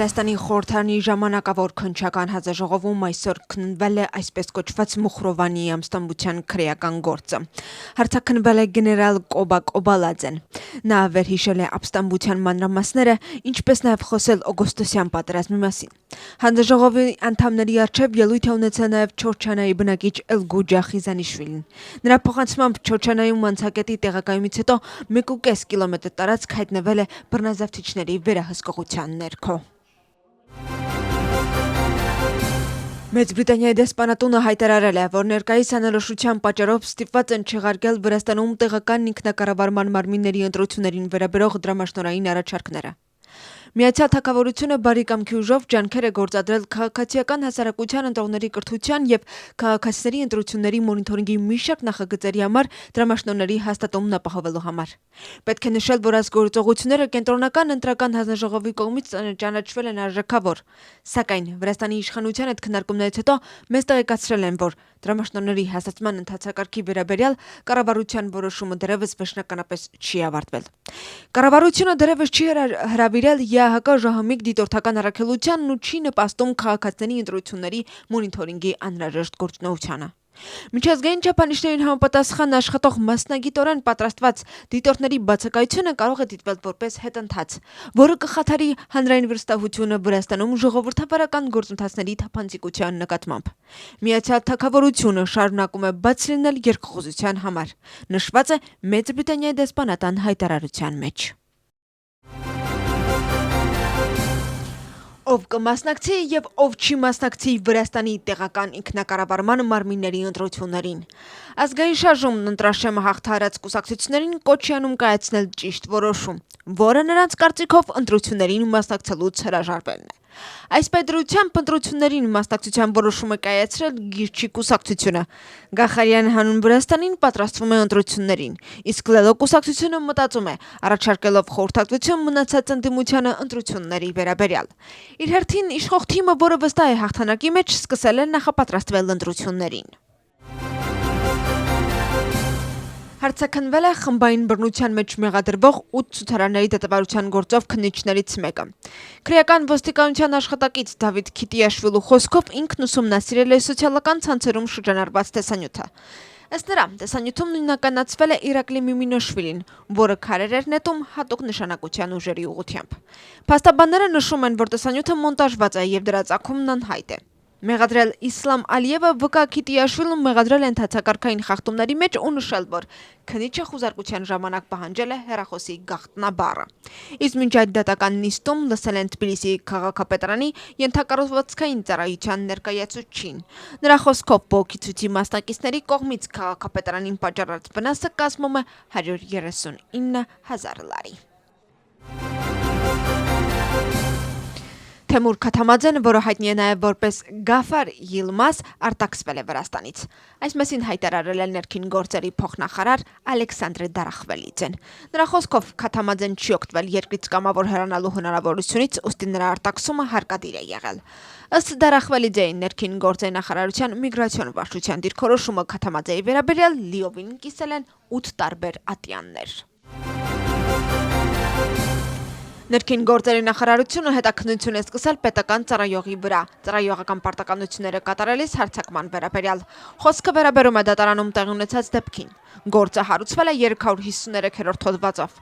Վրաստանի խորհրդարանի ժամանակավոր քննչական հանձնաժողովում այսօր քննվել է այսպես կոչված Մուխրովանի ամստամբության քրեական գործը։ Հարցաքննվել է գեներալ Կոբա Կոբալաձեն։ Նա վերհիշել է ամստամբության մանրամասները, ինչպես նաև խոսել օգոստոսյան պատերազմի մասին։ Հանձնաժողովի անդամների առջև ելույթ է ունեցել նաև Չոչանայի բնակիչ Էլգուջա Խիզանիշվիլին։ Նրա փոխանցմամբ Չոչանայում անցակետի տեղակայումից հետո 1.5 կիլոմետր տարածք հայտնվել է բռնազավթիչների վերահսկողության ներքո։ Մեծ Բրիտանիայի դեսպանատունը հայտարարել է, որ ներկայիս անորոշության պատճառով ստիպված են չեղարկել Վրաստանում տեղական ինքնակառավարման մարմինների ընտրություններին վերաբերող դրամաշնորհային առաջարկները։ Միացյալ Թագավորությունը բարի կամքի ուժով ջանքեր է գործադրել քաղաքացիական հասարակության ընտրողների կրթության եւ քաղաքացիների ընտրությունների մոնիթորինգի մի շարք նախագծերի համար դրամաշնորհների հաստատումն ապահովելու համար։ Պետք է նշել, որ այս գործողությունները կենտրոնական ընտրական հանձնաժողովի կողմից ճանաչվել են արժեքավոր, սակայն Վրաստանի իշխանության հետ քննարկումներից հետո մեզ տեղեկացրել են, որ դրամաշնորհների հաստատման ընթացակարգի վերաբերյալ կառավարության որոշումը դեռևս վերջնականապես չի ավարտվել։ Կառավարությունը դեռևս չի հրավիրել ԵԱՀԿ ժահամիկ դիտորդական առաքելությանն ու չի նպաստում քաղաքացիների ընտրությունների մոնիթորինգի անհրաժեշտ գործունեությանը։ Միջազգային չափանիշներին համապատասխան աշխատող մասնագիտորեն պատրաստված դիտորդների բացակայությունը կարող է դիտվել որպես հետընթաց, որը կխաթարի հանրային վստահությունը Վրաստանում ժողովրդավարական գործընթացների թափանցիկության նկատմամբ։ Միացյալ Թագավորությունը շարունակում է բաց լինել երկխոսության համար, նշված է Մեծ Բրիտանիայի դեսպանատան հայտարարության մեջ։ Ով կմասնակցի եւ ով չի մասնակցի Վրաստանի տեղական ինքնակառավարման մարմինների ընտրություններին։ Ազգային շարժումն ընտրաշեմը հաղթահարած կուսակցություններին կոչ է անում կայացնել ճիշտ որոշում, որը նրանց կարծիքով ընտրություններին մասնակցելուց հրաժարվելն է։ Այս պայծրությամբ ընտրություններին մասնակցության որոշում է կայացրել Գիրչի կուսակցությունը։ Գախարյան հանուն Վրաստանին պատրաստվում է ընտրություններին, իսկ Լելո կուսակցությունը մտածում է, առաջարկելով խորհրդատվություն մնացած ընդդիմությանը ընտրությունների վերաբերյալ։ Իր հերթին իշխող թիմը, որը վստահ է հաղթանակի մեջ, սկսել է նախապատրաստվել ընտրություններին։ Հարցաքննվել է խմբային բռնության մեջ մեղադրվող 8 ցուցարարների դատավարության գործով քննիչներից մեկը։ Քրեական ոստիկանության աշխատակից Դավիթ Քիտիաշվիլու խոսքով ինքն ուսումնասիրել է սոցիալական ցանցերում շրջանառված տեսանյութը։ Ըստ նրա, տեսանյութում նույնականացվել է Իրակլի Միմինոշվիլին, որը քարեր էր նետում հատուկ նշանակության ուժերի ուղղությամբ։ Փաստաբանները նշում են, որ տեսանյութը մոնտաժված է եւ դրա ծագումն անհայտ է։ Մեղադրել Իսլամ Ալիևը վկա Քիտիաշվիլուն մեղադրել է ընթացակարգային խախտումների մեջ ու նշել, որ քննիչը խուզարկության ժամանակ պահանջել է հեռախոսի գաղտնաբառը։ Իսկ մինչ այդ դատական նիստում լսել են Թբիլիսիի քաղաքապետարանի ենթակառուցվածքային ծառայության ներկայացուցչին։ Նրա խոսքով բողոքի ցույցի մասնակիցների կողմից քաղաքապետարանին պատճառած վնասը կազմում է 139,000 լարի։ Թեմուր Քաթամաձեն, որը հայտնի է նաև որպես Գաֆար Յիլմազ, արտաքսվել է Վրաստանից։ Այս մասին հայտարարել է ներքին գործերի փոխնախարար Ալեքսանդր Դարախվելիձեն։ Նրա խոսքով Քաթամաձեն չի օգտվել երկրից կամավոր հեռանալու հնարավորությունից, ուստի նրա արտաքսումը հարկադիր է եղել։ Ըստ Դարախվելիձեի ներքին գործերի նախարարության միգրացիոն վարչության դիրքորոշումը Քաթամաձեի վերաբերյալ լիովին կիսել են 8 տարբեր ատյաններ։ Ներքին գործերի նախարարությունը հետաքննություն է սկսել պետական ծառայողի վրա, ծառայողական պարտականությունները կատարելիս հարձակման վերաբերյալ։ Խոսքը վերաբերում է դատարանում տեղի ունեցած դեպքին։ Գործը հարուցվել է 353-րդ հոդվածով։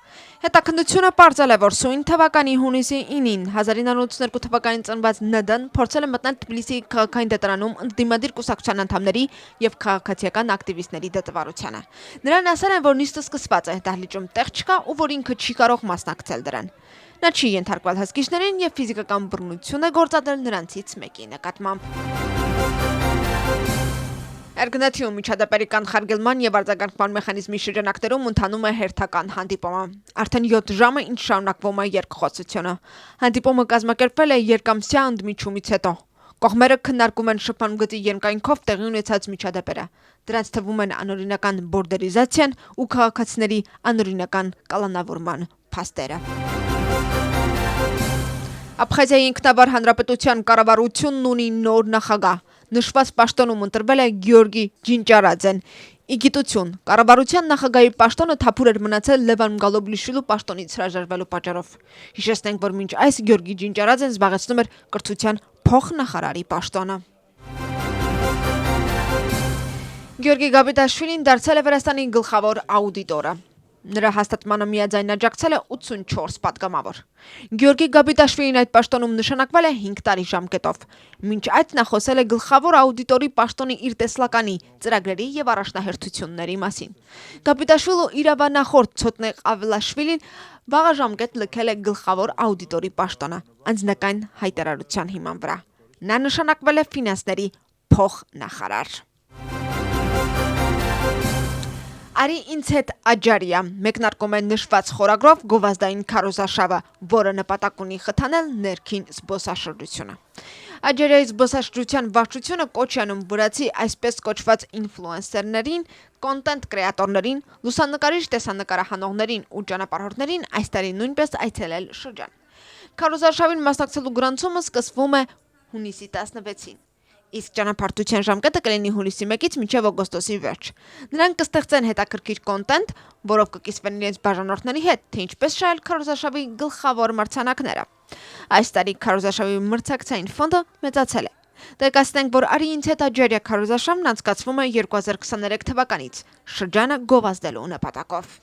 Հետաքննությունը պարզել է, որ սույն թվականի հունիսի 9-ին 1982 թվականին ծնված ՆԴ-ն փորձել է մտնել Թբիլիսիի քաղաքային դատարանում ընդդիմադիր կուսակցության անդամների եւ քաղաքացիական ակտիվիստների դատավարությանը։ Նրան ասել են, որ նիստը սկսված է, դահլիճում տեղ չկա ու որ ինքը չի կարող մասնակցել դրան։ Նա չի ենթարկվել հսկիչներին եւ ֆիզիկական բռնություն է գործադրել նրանցից մեկի նկատմամբ։ Էրգնաթիում միջադեպերի կանխարգելման եւ արձագանքման մեխանիզմի շրջանակներում ընթանում է հերթական հանդիպումը։ Արդեն 7 ժամ է, ինչ շարունակվում է երկխոսությունը։ Հանդիպումը կազմակերպվել է երկամսյա ընդմիջումից հետո։ Կողմերը քննարկում են շփման գծի երկայնքով տեղի ունեցած միջադեպերը։ Դրանց թվում են անօրինական բորդերիզացիան ու քաղաքացիների անօրինական կալանավորման փաստերը։ Աբխազիայի ինքնավար հանրապետության կառավարությունն ունի նոր նախագահ։ Նշված պաշտոնում ընտրվել է Գյորգի Ջինճարաձեն։ Իգիտություն. կառավարության նախագահի պաշտոնը թափուր էր մնացել Լևան Գալոբլիշվիլու պաշտոնից հրաժարվելու պատճառով։ Հիշեցնենք, որ մինչ այս Գյորգի Ջինջարաձեն զբաղեցնում էր կրթության փոխնախարարի պաշտոնը։ Գյորգի Գաբիտաշվիլին դարձել է Վրաստանի գլխավոր աուդիտորը։ Նրա հաստատմանը միաձայն աջակցել է 84 պատգամավոր։ Գյորգի Գաբիտաշվիլին այդ պաշտոնում նշանակվել է 5 տարի ժամկետով։ Մինչ այդ նա խոսել է գլխավոր աուդիտորի պաշտոնի իր տեսլականի, ծրագրերի եւ առաջնահերթությունների մասին։ Գաբիտաշվիլու իրավանախորդ Ցոտնեղ Ավելաշվիլին վաղ ժամկետ լքել է գլխավոր աուդիտորի պաշտոնը անձնական հայտարարության հիման վրա։ Նա նշանակվել է ֆինանսների փոխնախարար։ Արի ինձ հետ Աջարիա մեկնարկում է նշված խորագրով գովազդային քարոզարշավը, որը նպատակ ունի խթանել ներքին զբոսաշրջությունը։ Աջարիայի զբոսաշրջության վարչությունը կոչ է անում վրացի այսպես կոչված ինֆլուենսերներին, կոնտենտ կրեատորներին, լուսանկարիչ տեսանկարահանողներին ու ճանապարհորդներին այս տարի նույնպես այցելել շրջան։ Քարոզարշավին մասնակցելու գրանցումը սկսվում է հունիսի 16-ին։ Իսկ ճանապարհորդության ժամկետը կլինի հուլիսի 1-ից մինչև օգոստոսի վերջ։ Նրանք կստեղծեն հետաքրքիր կոնտենտ, որով կկիսվեն իրենց բաժանորդների հետ, թե ինչպես շահել քարոզարշավի գլխավոր մրցանակները։ Այս տարի քարոզարշավի մրցակցային ֆոնդը մեծացել է։ Տեղեկացնենք, որ Արի ինձ հետ Աջարիա քարոզարշավն անցկացվում է 2023 թվականից, շրջանը գովազդելու նպատակով։